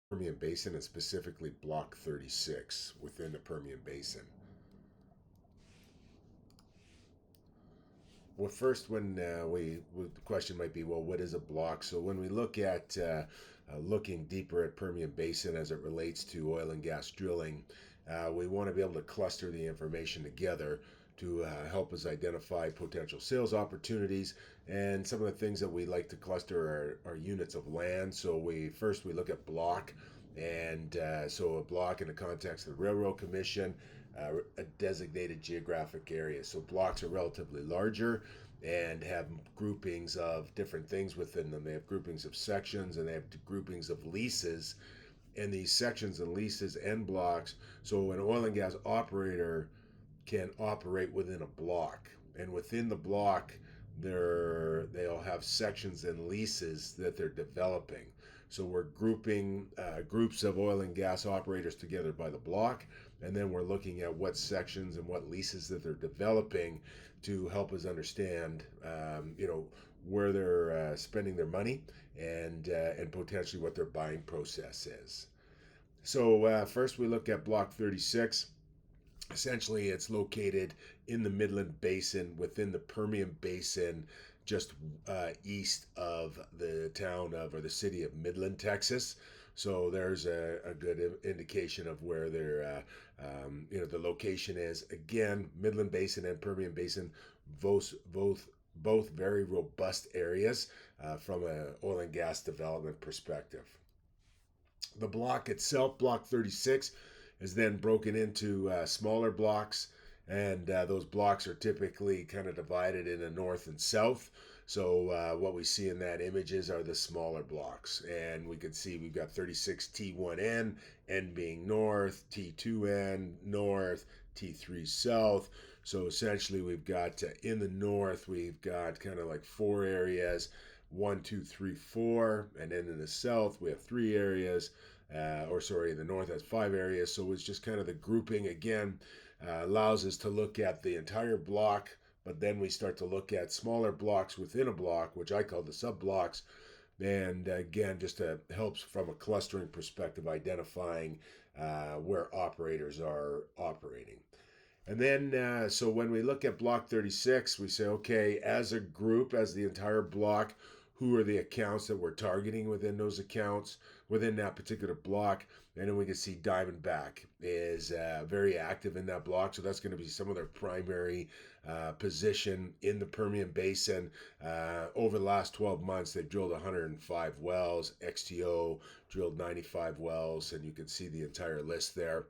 Permian Basin and specifically Block 36 within the Permian Basin. Well, first, when the question might be, well, what is a block? So when we look at looking deeper at Permian Basin as it relates to oil and gas drilling, we want to be able to cluster the information together to help us identify potential sales opportunities. And some of the things that we like to cluster are units of land. So we look at block, and so a block in the context of the Railroad Commission, a designated geographic area. So blocks are relatively larger and have groupings of different things within them. They have groupings of sections and they have groupings of leases. And these sections and leases and blocks, so an oil and gas operator can operate within a block. And within the block, they'll have sections and leases that they're developing. So we're grouping groups of oil and gas operators together by the block, and then we're looking at what sections and what leases that they're developing to help us understand, where they're spending their money and potentially what their buying process is. So first we look at Block 36. Essentially, it's located in the Midland Basin within the Permian Basin, just east of the town of or the city of Midland, Texas. So there's a good indication of where the location is. Again, Midland Basin and Permian Basin, both very robust areas from an oil and gas development perspective. The block itself, Block 36, is then broken into smaller blocks, and those blocks are typically kind of divided into north and south. So what we see in that images are the smaller blocks, and we can see we've got 36 T1N, N being north, T2N north, T3 south. So essentially, we've got in the north, we've got kind of like four areas, one, two, three, four, and then in the south we have three areas. The north has five areas. So it's just kind of the grouping again, allows us to look at the entire block, but then we start to look at smaller blocks within a block, which I call the subblocks. And again, just helps from a clustering perspective, identifying where operators are operating. And then, so when we look at Block 36, we say, okay, as a group, as the entire block, who are the accounts that we're targeting within those accounts, within that particular block? And then we can see Diamondback is very active in that block. So that's going to be some of their primary position in the Permian Basin. Over the last 12 months, they've drilled 105 wells. XTO drilled 95 wells, and you can see the entire list there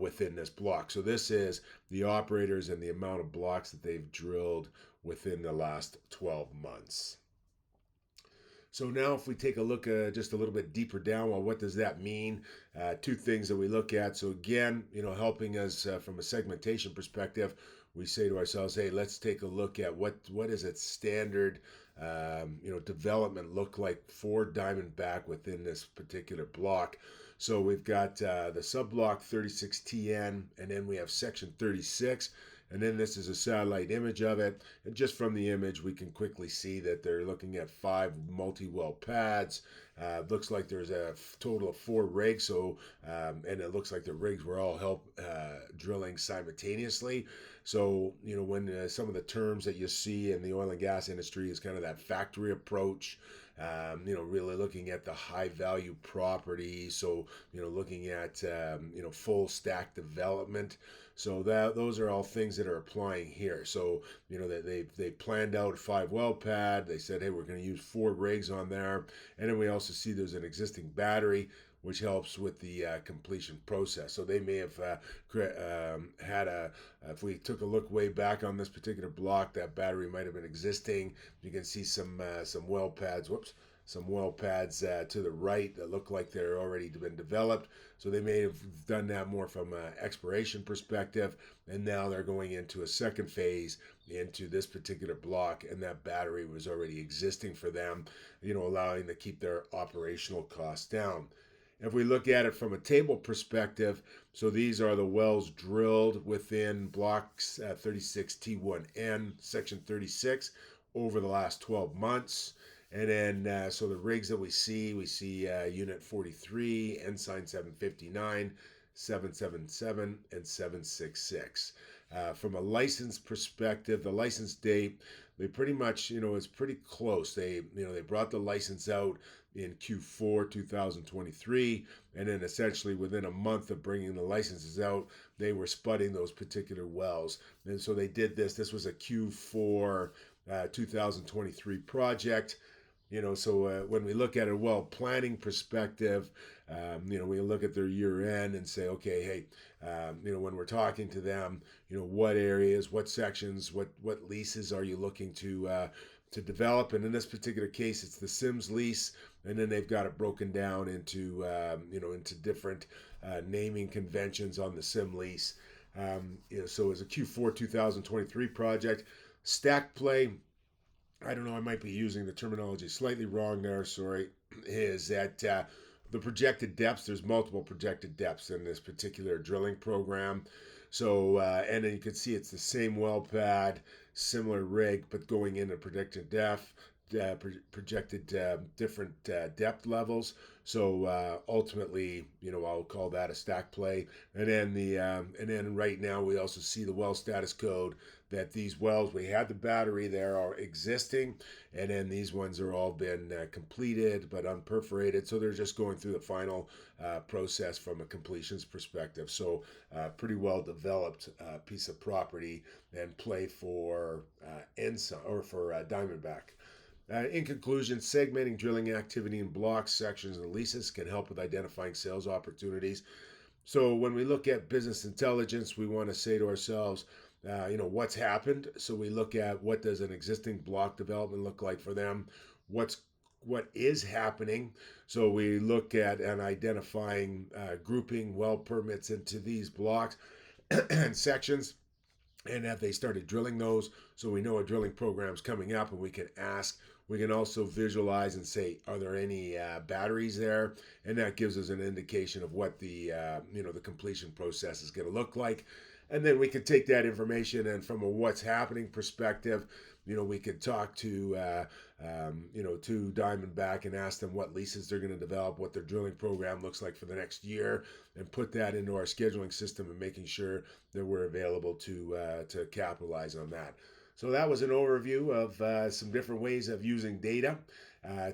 within this block. So this is the operators and the amount of blocks that they've drilled within the last 12 months. So now if we take a look just a little bit deeper down, well, what does that mean? Two things that we look at. So again, helping us from a segmentation perspective, we say to ourselves, hey, let's take a look at what is its standard development look like for Diamondback within this particular block. So we've got the subblock 36TN, and then we have section 36. And then this is a satellite image of it. And just from the image, we can quickly see that they're looking at 5 multi-well pads. Looks like there's a total of 4 rigs. And it looks like the rigs were all drilling simultaneously. So, when some of the terms that you see in the oil and gas industry is kind of that factory approach, really looking at the high value property. So, looking at, full stack development. So those are all things that are applying here. So they planned out a 5 well pad. They said, hey, we're going to use 4 rigs on there, and then we also see there's an existing battery which helps with the completion process. So they may have if we took a look way back on this particular block, that battery might have been existing. You can see some well pads. Some well pads to the right that look like they're already been developed. So they may have done that more from an exploration perspective, and now they're going into a second phase into this particular block, and that battery was already existing for them, allowing to keep their operational costs down. If we look at it from a table perspective, so these are the wells drilled within blocks 36T1N, section 36, over the last 12 months. And then, so the rigs that we see Unit 43, Ensign 759, 777, and 766. From a license perspective, the license date, they pretty much, is pretty close. They brought the license out in Q4 2023, and then essentially within a month of bringing the licenses out, they were spudding those particular wells. And so they did this. This was a Q4 2023 project. So when we look at a well planning perspective, we look at their year end and say, okay, hey, when we're talking to them, what areas, what sections, what leases are you looking to develop? And in this particular case, it's the Sims lease, and then they've got it broken down into into different naming conventions on the Sim lease. So as a Q4 2023 project, stack play, I don't know, I might be using the terminology slightly wrong there, sorry, is that the projected depths, there's multiple projected depths in this particular drilling program. So, and then you can see it's the same well pad, similar rig, but going in at predicted depth, projected different depth levels. So ultimately, I'll call that a stack play. And then right now we also see the well status code that these wells, we had the battery there, are existing, and then these ones are all been completed but unperforated, so they're just going through the final process from a completions perspective. So pretty well developed piece of property and play for Ensign or for Diamondback. In conclusion, segmenting drilling activity in blocks, sections, and leases can help with identifying sales opportunities. So when we look at business intelligence, we want to say to ourselves, what's happened. So we look at what does an existing block development look like for them, what is happening. So we look at and identifying grouping well permits into these blocks and sections, and have they started drilling those, so we know a drilling program's coming up, and we can ask. We can also visualize and say, are there any batteries there? And that gives us an indication of what the the completion process is going to look like. And then we could take that information, and from a what's happening perspective, we could talk to to Diamondback and ask them what leases they're going to develop, what their drilling program looks like for the next year, and put that into our scheduling system and making sure that we're available to capitalize on that. So that was an overview of some different ways of using data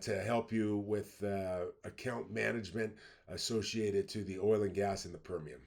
to help you with account management associated to the oil and gas in the Permian.